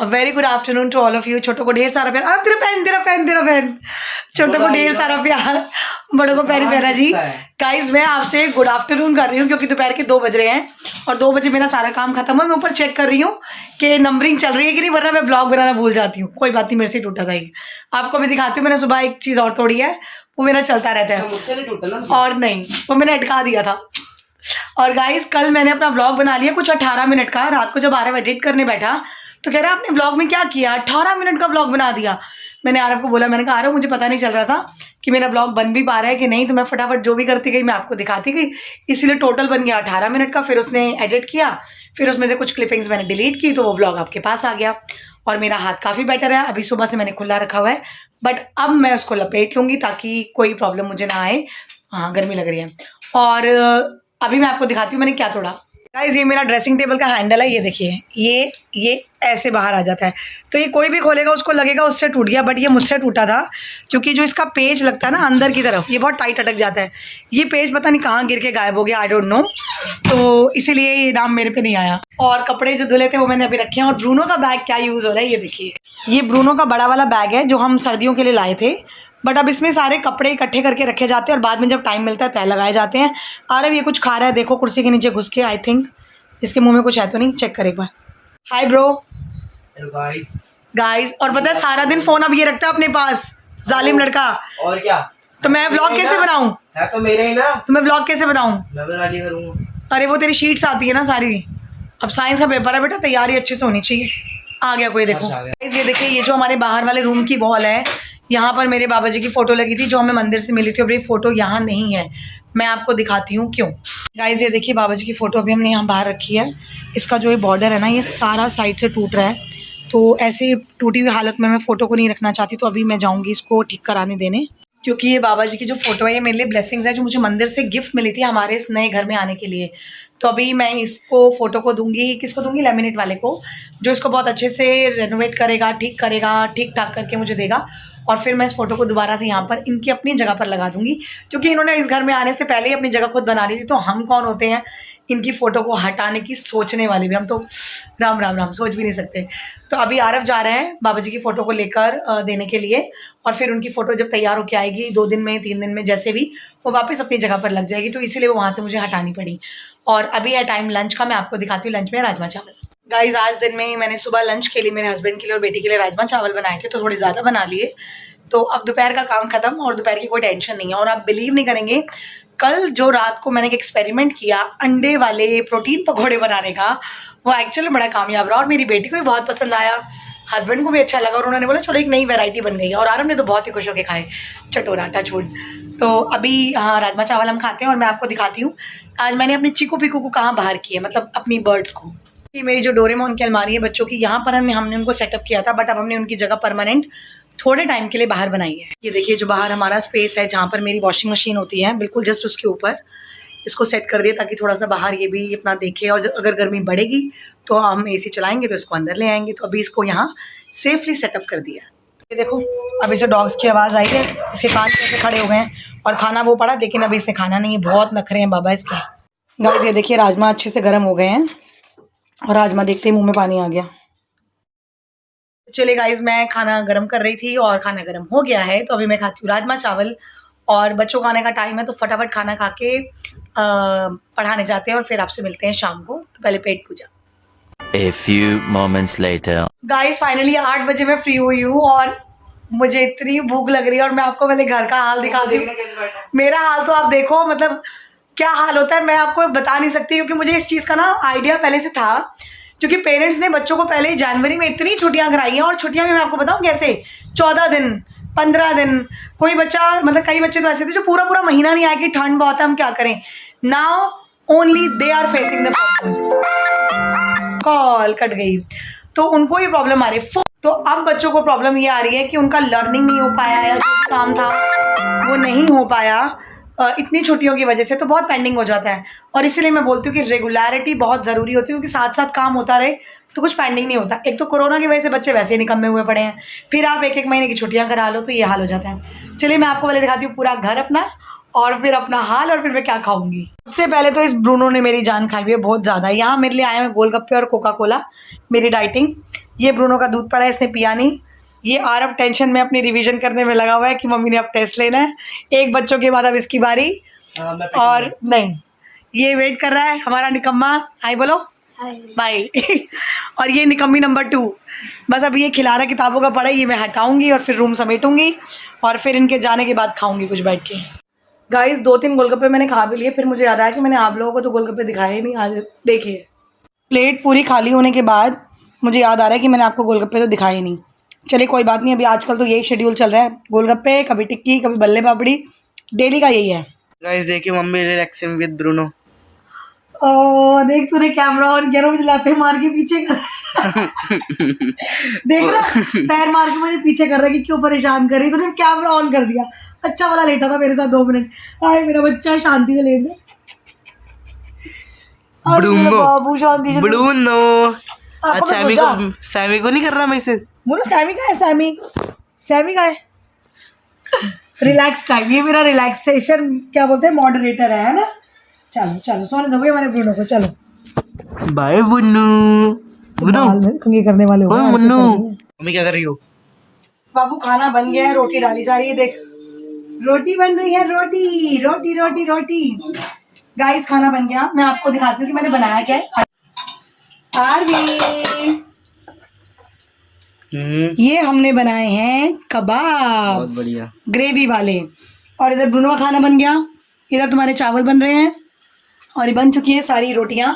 Very good afternoon to all of you. छोटों को ढेर सारा प्यार। तेरा पहन छोटों को ढेर सारा प्यार, बड़ों को प्यारी प्यारा जी। गाइस मैं आपसे गुड आफ्टरनून कर रही हूँ क्योंकि दोपहर के 2 बज रहे हैं और 2 बजे मेरा सारा काम खत्म हुआ। मैं ऊपर चेक कर रही हूँ कि नंबरिंग चल रही है कि नहीं, वरना मैं ब्लॉग बनाना भूल जाती हूँ। कोई बात नहीं, मेरे से टूटा था ये। आपको भी दिखाती हूँ। मैंने सुबह एक चीज़ और तोड़ी है, वो मेरा चलता रहता है। और नहीं, वो मैंने अटका दिया था। और गाइस कल मैंने अपना व्लॉग बना लिया कुछ 18 मिनट का। रात को जब आरव एडिट करने बैठा तो कह रहा आपने व्लॉग में क्या किया, 18 मिनट का व्लॉग बना दिया। मैंने आरव को बोला, मैंने कहा आरव मुझे पता नहीं चल रहा था कि मेरा व्लॉग बन भी पा रहा है कि नहीं, तो मैं फटाफट जो भी करती गई मैं आपको दिखाती गई, इसीलिए टोटल बन गया 18 मिनट का। फिर उसने एडिट किया, फिर उसमें से कुछ क्लिपिंग्स मैंने डिलीट की, तो वो व्लॉग आपके पास आ गया। और मेरा हाथ काफ़ी बेटर है, अभी सुबह से मैंने खुला रखा हुआ है, बट अब मैं उसको लपेट लूँगी ताकि कोई प्रॉब्लम मुझे ना आए। हाँ गर्मी लग रही है। और अभी मैं आपको दिखाती हूँ मैंने क्या तोड़ा। गाइस ये मेरा ड्रेसिंग टेबल का हैंडल है, ये देखिए, ये ऐसे बाहर आ जाता है, तो ये कोई भी खोलेगा उसको लगेगा उससे टूट गया, बट ये मुझसे टूटा था क्योंकि जो इसका पेज लगता है ना अंदर की तरफ, ये बहुत टाइट अटक जाता है। ये पेज पता नहीं कहाँ गिर के गायब हो गया, आई डोंट नो, तो इसीलिए ये नाम मेरे पे नहीं आया। और कपड़े जो धुले थे वो मैंने अभी रखे हैं। और ब्रूनो का बैग क्या यूज़ हो रहा है, ये देखिए, ये ब्रूनो का बड़ा वाला बैग है जो हम सर्दियों के लिए लाए थे, बट अब इसमें सारे कपड़े इकट्ठे करके रखे जाते हैं और बाद में जब टाइम मिलता है तय लगाए जाते हैं। अरे ये कुछ खा रहा है, देखो कुर्सी के नीचे घुस के, आई थिंक इसके मुंह में कुछ है तो नहीं, चेक कर एक बार। Hi bro. गाइस और पता है सारा दिन फोन अब ये रखता है अपने पास, जालिम लड़का। और क्या, तो मैं व्लॉग कैसे बनाऊं? है तो मेरे ही ना, तो मैं व्लॉग कैसे बनाऊं? मैं बना लिया करूंगा। अरे वो तेरी शीट्स आती है ना सारी, अब साइंस का पेपर है बेटा, तैयारी अच्छे से होनी चाहिए। आ गया कोई, देखो गाइस ये देखिए, ये जो हमारे बाहर वाले रूम की वॉल है, यहाँ पर मेरे बाबा जी की फ़ोटो लगी थी जो हमें मंदिर से मिली थी, और ये फ़ोटो यहाँ नहीं है। मैं आपको दिखाती हूँ क्यों। गाइस ये देखिए बाबा जी की फ़ोटो अभी हमने यहाँ बाहर रखी है। इसका जो ये बॉर्डर है ना, ये सारा साइड से टूट रहा है, तो ऐसे टूटी हुई हालत में मैं फ़ोटो को नहीं रखना चाहती, तो अभी मैं जाऊँगी इसको ठीक कराने देने, क्योंकि ये बाबा जी की जो फ़ोटो है ये मेरे लिए ब्लेसिंग्स है जो मुझे मंदिर से गिफ्ट मिली थी हमारे इस नए घर में आने के लिए। तो अभी मैं इसको फ़ोटो को दूंगी, किसको दूंगी, लेमिनेट वाले को, जो इसको बहुत अच्छे से रेनोवेट करेगा, ठीक ठाक करके मुझे देगा। और फिर मैं इस फ़ोटो को दोबारा से यहाँ पर इनकी अपनी जगह पर लगा दूंगी, क्योंकि इन्होंने इस घर में आने से पहले ही अपनी जगह खुद बना ली थी, तो हम कौन होते हैं इनकी फ़ोटो को हटाने की सोचने वाले भी, हम तो राम राम राम सोच भी नहीं सकते। तो अभी आरव जा रहे हैं बाबा जी की फ़ोटो को लेकर देने के लिए, और फिर उनकी फ़ोटो जब तैयार होकर आएगी 2 दिन में 3 दिन में जैसे भी, वो वापस अपनी जगह पर लग जाएगी, तो इसीलिए वो वहाँ से मुझे हटानी पड़ी। और अभी है टाइम लंच का, मैं आपको दिखाती हूँ लंच में राजमा चावल। गाइज आज दिन में मैंने सुबह लंच के लिए मेरे हस्बैंड के लिए और बेटी के लिए राजमा चावल बनाए थे, तो थोड़े ज़्यादा बना लिए। तो अब दोपहर का काम ख़त्म और दोपहर की कोई टेंशन नहीं है। और आप बिलीव नहीं करेंगे, कल जो रात को मैंने एक एक्सपेरिमेंट किया अंडे वाले प्रोटीन पकौड़े बनाने का, वो एक्चुअली बड़ा कामयाब रहा और मेरी बेटी को भी बहुत पसंद आया, हस्बैंड को भी अच्छा लगा, और उन्होंने बोला चलो एक नई वैरायटी बन गई है। और आरव ने तो बहुत ही खुश होकर खाए, चटोरा टचवुड। तो अभी हाँ राजमा चावल हम खाते हैं और मैं आपको दिखाती हूँ आज मैंने अपनी चीकू पीकू को कहाँ बाहर किया, मतलब अपनी बर्ड्स को। ये मेरी जो डोरेमोन की अलमारी है बच्चों की, यहाँ पर हमने उनको सेटअप किया था, बट अब हमने उनकी जगह परमानेंट थोड़े टाइम के लिए बाहर बनाई है। ये देखिए जो बाहर हमारा स्पेस है जहाँ पर मेरी वॉशिंग मशीन होती है, बिल्कुल जस्ट उसके ऊपर इसको सेट कर दिया ताकि थोड़ा सा बाहर ये भी अपना देखे, और अगर गर्मी बढ़ेगी तो हम एसी चलाएंगे तो इसको अंदर ले आएंगे। तो अभी इसको यहाँ सेफली सेटअप कर दिया। ये देखो अभी से डॉग्स की आवाज़ आई है, इसके कान कैसे खड़े हो गए हैं, और खाना वो पड़ा लेकिन अभी इसने खाना नहीं है, बहुत नखरे हैं बाबा इसके। गाइस ये देखिए राजमा अच्छे से गर्म हो गए हैं, और राजमा देखते ही मुँह में पानी आ गया। चलिए गाइस मैं खाना गर्म कर रही थी और खाना गर्म हो गया है, तो अभी मैं खाती हूँ राजमा चावल, और बच्चों को आने का टाइम है तो फटाफट खाना खा के पढ़ाने जाते हैं, और फिर आपसे मिलते हैं शाम को। तो पहले पेट पूजा। A few moments later. Guys finally 8 बजे मैं फ्री हुई हूँ और मुझे इतनी भूख लग रही है, और मैं आपको पहले घर का हाल दिखाती हूँ। मेरा हाल तो आप देखो, मतलब क्या हाल होता है मैं आपको बता नहीं सकती, क्योंकि मुझे इस चीज़ का ना आइडिया पहले से था, क्योंकि पेरेंट्स ने बच्चों को पहले ही जनवरी में इतनी छुट्टियां कराई हैं, और छुट्टियां भी मैं आपको बताऊं कैसे, 14 दिन 15 दिन। कोई बच्चा, मतलब कई बच्चे तो ऐसे थे जो पूरा पूरा महीना नहीं आए कि ठंड बहुत है हम क्या करें। Now only they are facing the problem. Call cut गई, तो उनको ये प्रॉब्लम आ रही है। तो अब बच्चों को प्रॉब्लम ये आ रही है कि उनका लर्निंग नहीं हो पाया, या जो काम था वो नहीं हो पाया इतनी छुट्टियों की वजह से, तो बहुत पेंडिंग हो जाता है। और इसीलिए मैं बोलती हूँ कि रेगुलरिटी बहुत ज़रूरी होती है, क्योंकि साथ साथ काम होता रहे तो कुछ पेंडिंग नहीं होता। एक तो कोरोना की वजह से बच्चे वैसे ही निकम्मे हुए पड़े हैं, फिर आप 1-1 महीने की छुट्टियाँ करा लो तो ये हाल हो जाता है। चलिए मैं आपको पहले दिखाती हूँ पूरा घर अपना, और फिर अपना हाल, और फिर मैं क्या खाऊंगी। सबसे पहले तो इस ब्रूनो ने मेरी जान खाई हुई है बहुत ज़्यादा। यहाँ मेरे लिए आए हैं गोलगप्पे और कोका कोला, मेरी डाइटिंग। ये ब्रूनो का दूध पड़ा है, इसने पिया नहीं। ये आरव टेंशन में अपनी रिवीजन करने में लगा हुआ है कि मम्मी ने अब टेस्ट लेना है। एक बच्चों के बाद अब इसकी बारी। और नहीं, ये वेट कर रहा है हमारा निकम्मा। हाय बोलो, बाय। और ये निकम्मी नंबर 2, बस अब ये खिला रहा किताबों का पढ़ा, ये मैं हटाऊंगी और फिर रूम समेटूंगी और फिर इनके जाने के बाद खाऊंगी कुछ बैठ के। गाइस 2-3 गोलगप्पे मैंने खा भी लिए, फिर मुझे याद आया कि मैंने आप लोगों को तो गोलगप्पे दिखाए ही नहीं। आज देखिए प्लेट पूरी खाली होने के बाद मुझे याद आ रहा है कि मैंने आपको गोलगप्पे तो दिखाए ही नहीं। चलिए कोई बात नहीं, अभी आजकल तो यही शेड्यूल चल रहा है, गोलगप्पे, कभी टिक्की, कभी बल्ले पापड़ी, डेली का यही है। गाइस देखिए मम्मी रिलैक्सिंग विद ब्रूनो। ओ देख तूने कैमरा ऑन किया, मुझे लाते मार के पीछे कर देख रहा पैर मार के मुझे पीछे कर रहा है कि क्यों परेशान कर रही, तूने कैमरा ऑन कर दिया। अच्छा वाला लेटा था मेरे साथ 2 मिनट। हाय मेरा बच्चा शांति से लेट जाए। ब्रूनो, बाबू शांति से। ब्रूनो। आपको अच्छा सैमी को नहीं कर रहा मैसेज। बोलो सैमी का है, सैमी का है। रिलैक्स टाइम, ये मेरा रिलैक्सेशन क्या बोलते हैं मॉडरेटर है ना। चलो चलो सोने दो भाई हमारे ब्रूनो को, चलो बाय बुन्नू। कंगी करने वाले हो मुन्नू। मम्मी क्या कर रही हो? बाबू खाना बन गया है, रोटी डाली जा रही है, देख रोटी बन रही है, रोटी रोटी रोटी रोटी। गाइस खाना बन गया, मैं आपको दिखाती हूँ कि मैंने बनाया क्या है। आरवी ये हमने बनाए हैं कबाब, बहुत बढ़िया, ग्रेवी वाले। और इधर ब्रूनो का खाना बन गया, इधर तुम्हारे चावल बन रहे हैं और ये बन चुकी है सारी रोटियां।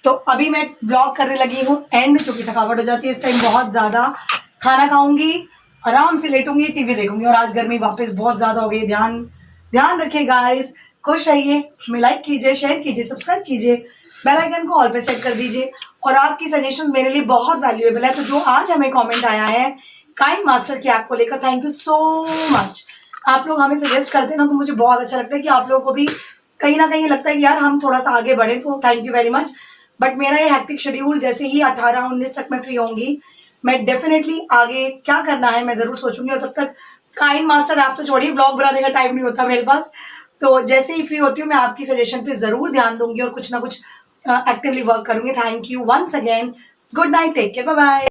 तो अभी मैं ब्लॉग करने लगी हूँ एंड, क्योंकि थकावट हो जाती है इस टाइम बहुत ज़्यादा। खाना खाऊंगी, आराम से लेटूंगी, टीवी देखूंगी। और आज गर्मी वापस बहुत ज़्यादा हो गई। ध्यान रखिए गाइस, खुश रहिए, हमें लाइक कीजिए, शेयर कीजिए, सब्सक्राइब कीजिए, बेल आइकन को ऑल पे सेट कर दीजिए। और आपकी सजेशन मेरे लिए बहुत वैल्यूएबल है। तो जो आज हमें कमेंट आया है काइंड मास्टर की ऐप को लेकर, थैंक यू सो मच। आप लोग हमें सजेस्ट करते हैं ना, तो मुझे बहुत अच्छा लगता है कि आप लोगों को भी कहीं ना कहीं लगता है कि यार हम थोड़ा सा आगे बढ़े, तो thank you very much. But मेरा ये हैक्टिक शेड्यूल, जैसे ही 18-19 तक मैं फ्री होंगी, मैं डेफिनेटली आगे क्या करना है मैं ज़रूर सोचूंगी। और तब तक काइंड मास्टर ऐप तो छोड़िए, ब्लॉग बनाने का टाइम नहीं होता मेरे पास। तो जैसे ही फ्री होती हूँ मैं आपकी सजेशन पे ज़रूर ध्यान दूंगी और कुछ ना कुछ एक्टिवली वर्क करूंगी। Thank you once again, good night, take care, bye bye.